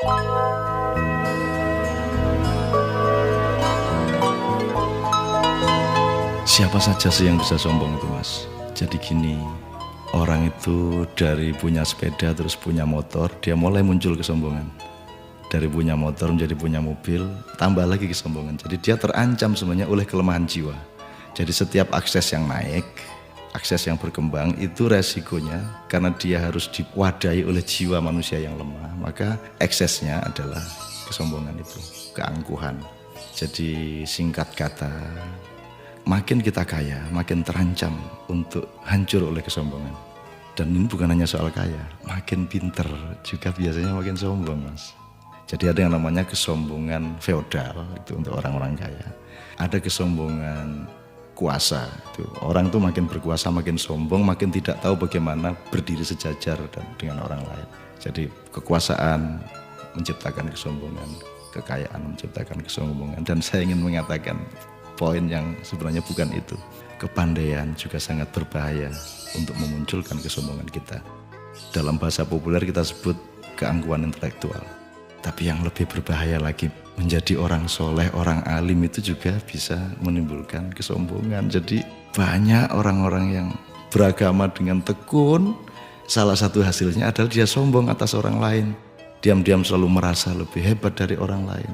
Siapa saja sih yang bisa sombong itu, Mas? Jadi gini, orang itu dari punya sepeda terus punya motor, dia mulai muncul kesombongan. Dari punya motor menjadi punya mobil, tambah lagi kesombongan. Jadi dia terancam sebenarnya oleh kelemahan jiwa. Jadi setiap akses yang naik, akses yang berkembang, itu resikonya karena dia harus diwadahi oleh jiwa manusia yang lemah, maka eksesnya adalah kesombongan itu, keangkuhan. Jadi singkat kata, makin kita kaya, makin terancam untuk hancur oleh kesombongan. Dan ini bukan hanya soal kaya, makin pinter juga biasanya makin sombong, Mas. Jadi ada yang namanya kesombongan feodal, itu untuk orang-orang kaya. Ada kesombongan kuasa, itu orang tuh makin berkuasa makin sombong, makin tidak tahu bagaimana berdiri sejajar dan dengan orang lain. Jadi kekuasaan menciptakan kesombongan, kekayaan menciptakan kesombongan. Dan saya ingin mengatakan poin yang sebenarnya bukan itu. Kepandaian juga sangat berbahaya untuk memunculkan kesombongan kita. Dalam bahasa populer kita sebut keangkuhan intelektual. Tapi yang lebih berbahaya lagi, menjadi orang soleh, orang alim itu juga bisa menimbulkan kesombongan. Jadi banyak orang-orang yang beragama dengan tekun, salah satu hasilnya adalah dia sombong atas orang lain. Diam-diam selalu merasa lebih hebat dari orang lain,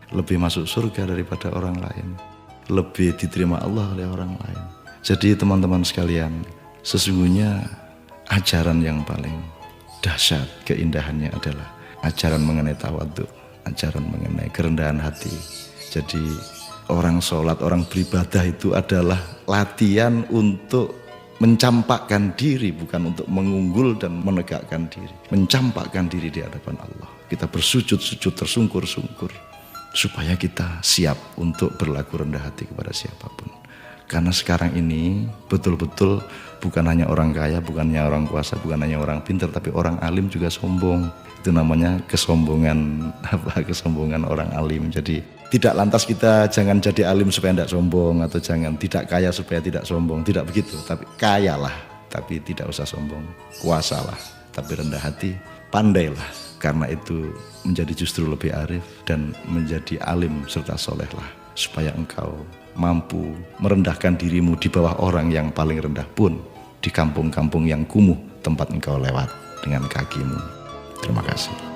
lebih masuk surga daripada orang lain, lebih diterima Allah oleh orang lain. Jadi teman-teman sekalian, sesungguhnya ajaran yang paling dahsyat keindahannya adalah ajaran mengenai tawadhu, ajaran mengenai kerendahan hati. Jadi orang sholat, orang beribadah itu adalah latihan untuk mencampakkan diri, bukan untuk mengunggul dan menegakkan diri. Mencampakkan diri di hadapan Allah. Kita bersujud-sujud tersungkur-sungkur supaya kita siap untuk berlaku rendah hati kepada siapapun. Karena sekarang ini betul-betul bukan hanya orang kaya, bukan hanya orang kuasa, bukan hanya orang pintar, tapi orang alim juga sombong. Itu namanya kesombongan kesombongan orang alim. Jadi tidak lantas kita jangan jadi alim supaya tidak sombong, atau jangan tidak kaya supaya tidak sombong, tidak begitu. Tapi kayalah tapi tidak usah sombong, kuasalah tapi rendah hati, pandailah, karena itu menjadi justru lebih arif dan menjadi alim serta solehlah, supaya engkau mampu merendahkan dirimu di bawah orang yang paling rendah pun di kampung-kampung yang kumuh tempat engkau lewat dengan kakimu. Terima kasih.